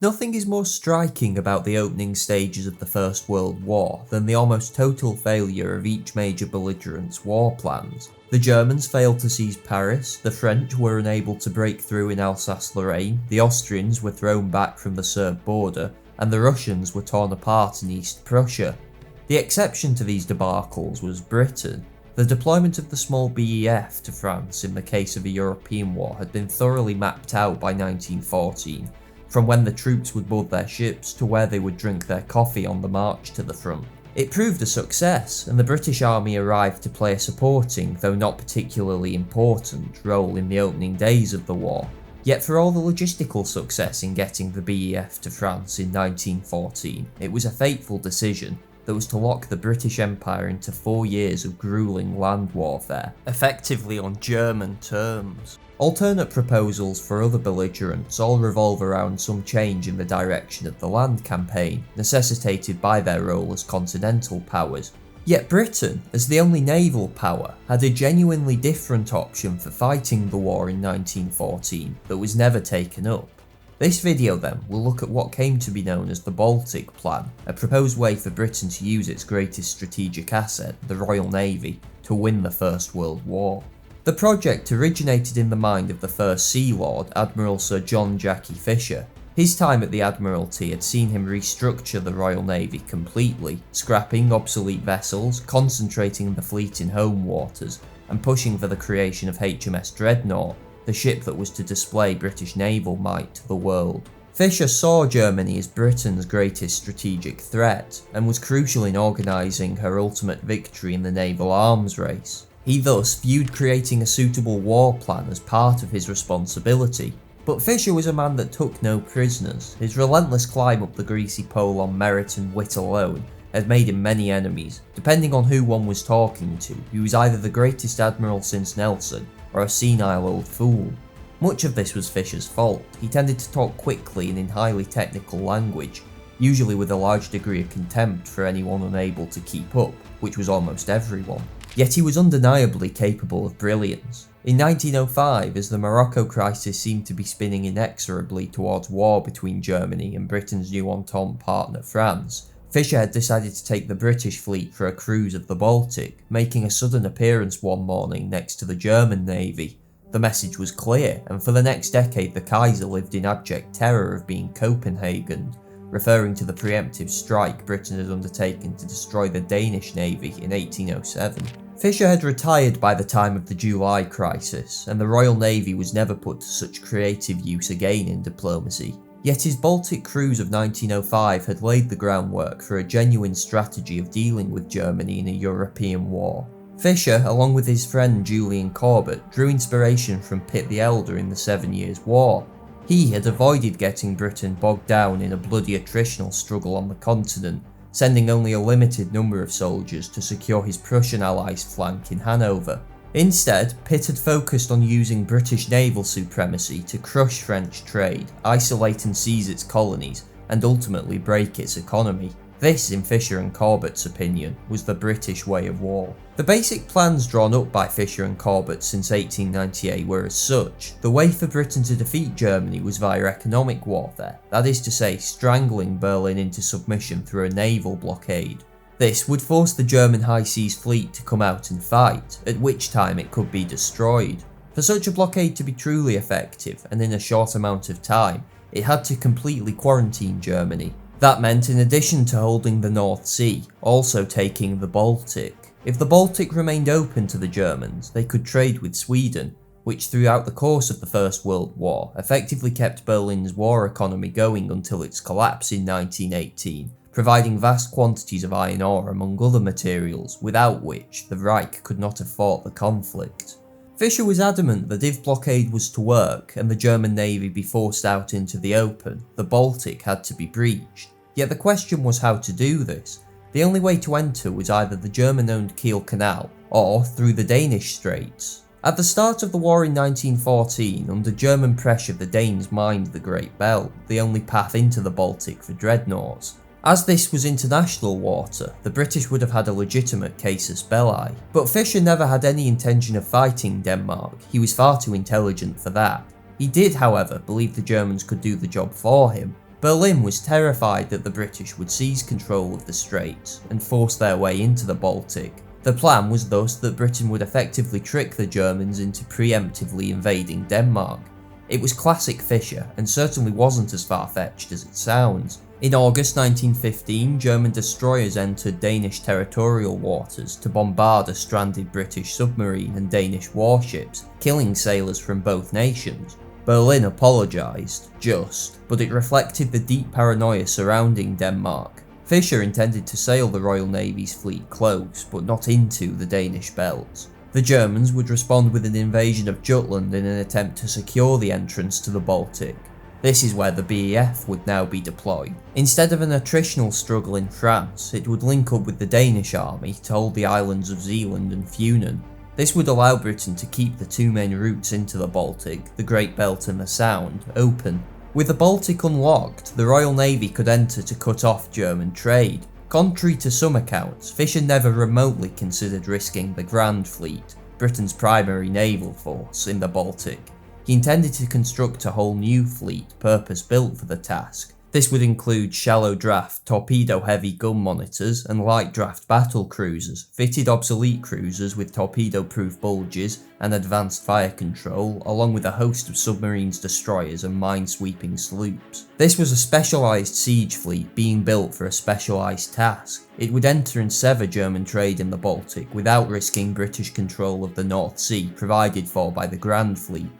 Nothing is more striking about the opening stages of the First World War than the almost total failure of each major belligerent's war plans. The Germans failed to seize Paris, the French were unable to break through in Alsace-Lorraine, the Austrians were thrown back from the Serb border, and the Russians were torn apart in East Prussia. The exception to these debacles was Britain. The deployment of the small BEF to France in the case of a European war had been thoroughly mapped out by 1914, from when the troops would board their ships to where they would drink their coffee on the march to the front. It proved a success, and the British Army arrived to play a supporting, though not particularly important, role in the opening days of the war. Yet for all the logistical success in getting the BEF to France in 1914, it was a fateful decision that was to lock the British Empire into 4 years of grueling land warfare, effectively on German terms. Alternate proposals for other belligerents all revolve around some change in the direction of the land campaign, necessitated by their role as continental powers. Yet Britain, as the only naval power, had a genuinely different option for fighting the war in 1914 that was never taken up. This video then will look at what came to be known as the Baltic Plan, a proposed way for Britain to use its greatest strategic asset, the Royal Navy, to win the First World War. The project originated in the mind of the first Sea Lord, Admiral Sir John Jacky Fisher. His time at the Admiralty had seen him restructure the Royal Navy completely, scrapping obsolete vessels, concentrating the fleet in home waters, and pushing for the creation of HMS Dreadnought, the ship that was to display British naval might to the world. Fisher saw Germany as Britain's greatest strategic threat, and was crucial in organising her ultimate victory in the naval arms race. He thus viewed creating a suitable war plan as part of his responsibility. But Fisher was a man that took no prisoners. His relentless climb up the greasy pole on merit and wit alone had made him many enemies. Depending on who one was talking to, he was either the greatest admiral since Nelson, or a senile old fool. Much of this was Fisher's fault. He tended to talk quickly and in highly technical language, usually with a large degree of contempt for anyone unable to keep up, which was almost everyone. Yet he was undeniably capable of brilliance. In 1905, as the Morocco crisis seemed to be spinning inexorably towards war between Germany and Britain's new Entente partner France, Fisher had decided to take the British fleet for a cruise of the Baltic, making a sudden appearance one morning next to the German Navy. The message was clear, and for the next decade the Kaiser lived in abject terror of being Copenhagened, referring to the preemptive strike Britain had undertaken to destroy the Danish Navy in 1807. Fisher had retired by the time of the July crisis, and the Royal Navy was never put to such creative use again in diplomacy. Yet his Baltic cruise of 1905 had laid the groundwork for a genuine strategy of dealing with Germany in a European war. Fisher, along with his friend Julian Corbett, drew inspiration from Pitt the Elder in the 7 Years' War. He had avoided getting Britain bogged down in a bloody attritional struggle on the continent, sending only a limited number of soldiers to secure his Prussian allies' flank in Hanover. Instead, Pitt had focused on using British naval supremacy to crush French trade, isolate and seize its colonies, and ultimately break its economy. This, in Fisher and Corbett's opinion, was the British way of war. The basic plans drawn up by Fisher and Corbett since 1898 were as such. The way for Britain to defeat Germany was via economic warfare, that is to say, strangling Berlin into submission through a naval blockade. This would force the German High Seas Fleet to come out and fight, at which time it could be destroyed. For such a blockade to be truly effective, and in a short amount of time, it had to completely quarantine Germany. That meant, in addition to holding the North Sea, also taking the Baltic. If the Baltic remained open to the Germans, they could trade with Sweden, which throughout the course of the First World War effectively kept Berlin's war economy going until its collapse in 1918, providing vast quantities of iron ore among other materials, without which the Reich could not have fought the conflict. Fisher was adamant that if blockade was to work and the German Navy be forced out into the open, the Baltic had to be breached. Yet the question was how to do this. The only way to enter was either the German-owned Kiel Canal or through the Danish Straits. At the start of the war in 1914, under German pressure the Danes mined the Great Belt, the only path into the Baltic for dreadnoughts. As this was international water, the British would have had a legitimate casus belli, but Fisher never had any intention of fighting Denmark. He was far too intelligent for that. He did, however, believe the Germans could do the job for him. Berlin was terrified that the British would seize control of the straits and force their way into the Baltic. The plan was thus that Britain would effectively trick the Germans into preemptively invading Denmark. It was classic Fisher, and certainly wasn't as far-fetched as it sounds. In August 1915, German destroyers entered Danish territorial waters to bombard a stranded British submarine and Danish warships, killing sailors from both nations. Berlin apologised, but it reflected the deep paranoia surrounding Denmark. Fisher intended to sail the Royal Navy's fleet close, but not into the Danish belts. The Germans would respond with an invasion of Jutland in an attempt to secure the entrance to the Baltic. This is where the BEF would now be deployed. Instead of an attritional struggle in France, it would link up with the Danish army to hold the islands of Zealand and Funen. This would allow Britain to keep the two main routes into the Baltic, the Great Belt and the Sound, open. With the Baltic unlocked, the Royal Navy could enter to cut off German trade. Contrary to some accounts, Fisher never remotely considered risking the Grand Fleet, Britain's primary naval force, in the Baltic. He intended to construct a whole new fleet purpose-built for the task. This would include shallow-draft, torpedo-heavy gun monitors and light-draft battle cruisers, fitted obsolete cruisers with torpedo-proof bulges and advanced fire control, along with a host of submarines, destroyers and mine-sweeping sloops. This was a specialised siege fleet being built for a specialised task. It would enter and sever German trade in the Baltic without risking British control of the North Sea provided for by the Grand Fleet.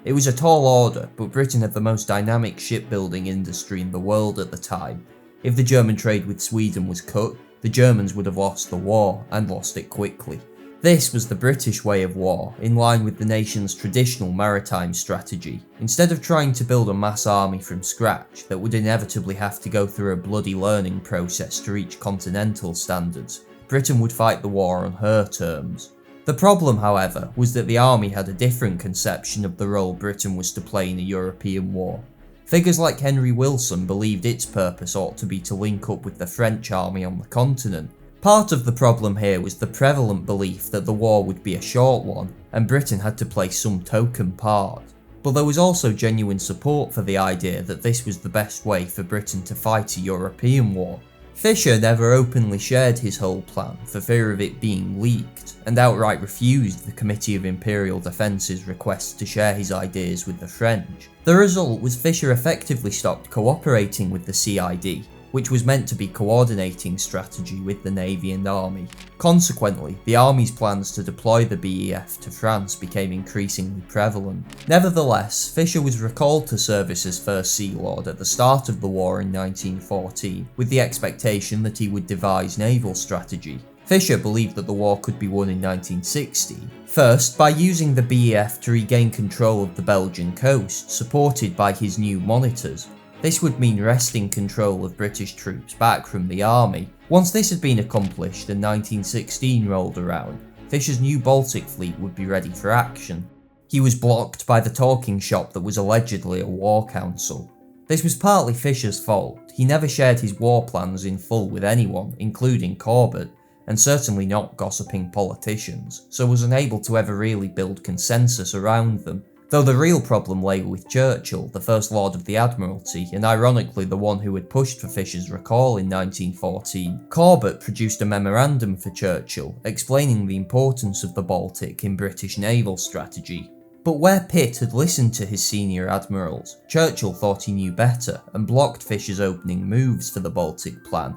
It was a tall order, but Britain had the most dynamic shipbuilding industry in the world at the time. If the German trade with Sweden was cut, the Germans would have lost the war, and lost it quickly. This was the British way of war, in line with the nation's traditional maritime strategy. Instead of trying to build a mass army from scratch that would inevitably have to go through a bloody learning process to reach continental standards, Britain would fight the war on her terms. The problem, however, was that the army had a different conception of the role Britain was to play in a European war. Figures like Henry Wilson believed its purpose ought to be to link up with the French army on the continent. Part of the problem here was the prevalent belief that the war would be a short one, and Britain had to play some token part. But there was also genuine support for the idea that this was the best way for Britain to fight a European war. Fisher never openly shared his whole plan for fear of it being leaked, and outright refused the Committee of Imperial Defence's request to share his ideas with the French. The result was Fisher effectively stopped cooperating with the CID, which was meant to be coordinating strategy with the Navy and Army. Consequently, the Army's plans to deploy the BEF to France became increasingly prevalent. Nevertheless, Fisher was recalled to service as First Sea Lord at the start of the war in 1914, with the expectation that he would devise naval strategy. Fisher believed that the war could be won in 1960, first by using the BEF to regain control of the Belgian coast, supported by his new monitors. This would mean wresting control of British troops back from the army. Once this had been accomplished and 1916 rolled around, Fisher's new Baltic fleet would be ready for action. He was blocked by the talking shop that was allegedly a war council. This was partly Fisher's fault. He never shared his war plans in full with anyone, including Corbett, and certainly not gossiping politicians, so was unable to ever really build consensus around them. Though the real problem lay with Churchill, the First Lord of the Admiralty, and ironically the one who had pushed for Fisher's recall in 1914. Corbett produced a memorandum for Churchill, explaining the importance of the Baltic in British naval strategy. But where Pitt had listened to his senior admirals, Churchill thought he knew better, and blocked Fisher's opening moves for the Baltic plan.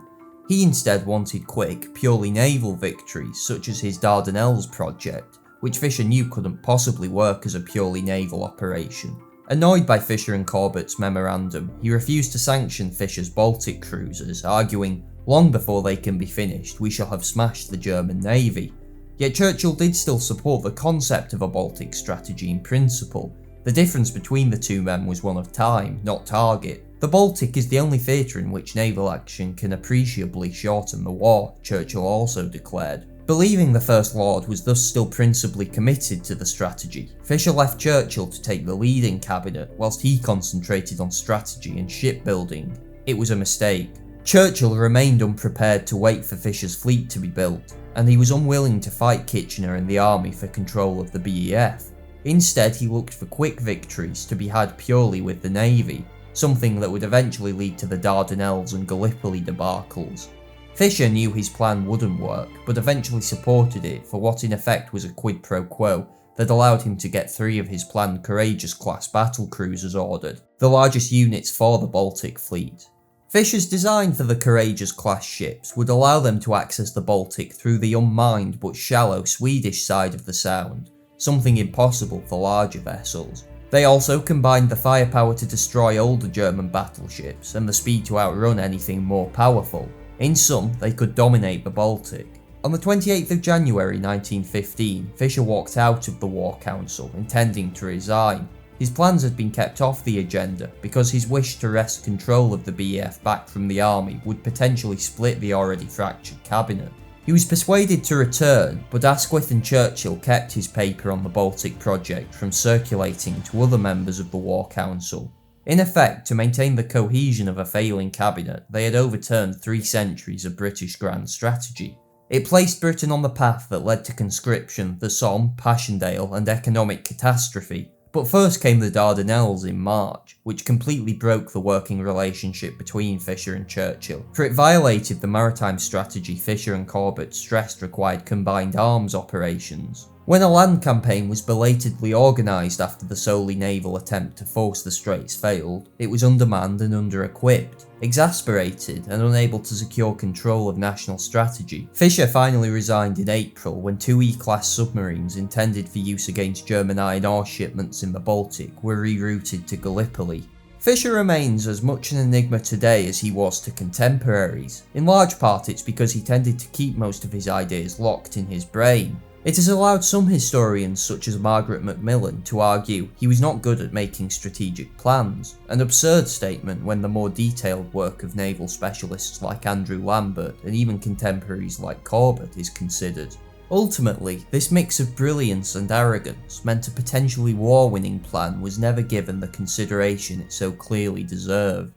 He instead wanted quick, purely naval victories, such as his Dardanelles project, which Fisher knew couldn't possibly work as a purely naval operation. Annoyed by Fisher and Corbett's memorandum, he refused to sanction Fisher's Baltic cruisers, arguing, "Long before they can be finished, we shall have smashed the German Navy." Yet Churchill did still support the concept of a Baltic strategy in principle. The difference between the two men was one of time, not target. The Baltic is the only theatre in which naval action can appreciably shorten the war, Churchill also declared. Believing the First Lord was thus still principally committed to the strategy, Fisher left Churchill to take the lead in cabinet whilst he concentrated on strategy and shipbuilding. It was a mistake. Churchill remained unprepared to wait for Fisher's fleet to be built, and he was unwilling to fight Kitchener and the army for control of the BEF. Instead, he looked for quick victories to be had purely with the Navy. something that would eventually lead to the Dardanelles and Gallipoli debacles. Fisher knew his plan wouldn't work, but eventually supported it for what in effect was a quid pro quo that allowed him to get 3 of his planned Courageous-class battle cruisers ordered, the largest units for the Baltic Fleet. Fisher's design for the Courageous-class ships would allow them to access the Baltic through the unmined but shallow Swedish side of the Sound, something impossible for larger vessels. They also combined the firepower to destroy older German battleships and the speed to outrun anything more powerful. In sum, they could dominate the Baltic. On the 28th of January 1915, Fisher walked out of the War Council, intending to resign. His plans had been kept off the agenda because his wish to wrest control of the BEF back from the army would potentially split the already fractured cabinet. He was persuaded to return, but Asquith and Churchill kept his paper on the Baltic project from circulating to other members of the War Council. In effect, to maintain the cohesion of a failing cabinet, they had overturned 3 centuries of British grand strategy. It placed Britain on the path that led to conscription, the Somme, Passchendaele and economic catastrophe. But first came the Dardanelles in March, which completely broke the working relationship between Fisher and Churchill, for it violated the maritime strategy Fisher and Corbett stressed required combined arms operations. When a land campaign was belatedly organised after the solely naval attempt to force the Straits failed, it was undermanned and under-equipped. Exasperated and unable to secure control of national strategy, Fisher finally resigned in April when 2 E-class submarines intended for use against German iron ore shipments in the Baltic were rerouted to Gallipoli. Fisher remains as much an enigma today as he was to contemporaries. In large part it's because he tended to keep most of his ideas locked in his brain. It has allowed some historians such as Margaret Macmillan to argue he was not good at making strategic plans, an absurd statement when the more detailed work of naval specialists like Andrew Lambert and even contemporaries like Corbett is considered. Ultimately, this mix of brilliance and arrogance meant a potentially war-winning plan was never given the consideration it so clearly deserved.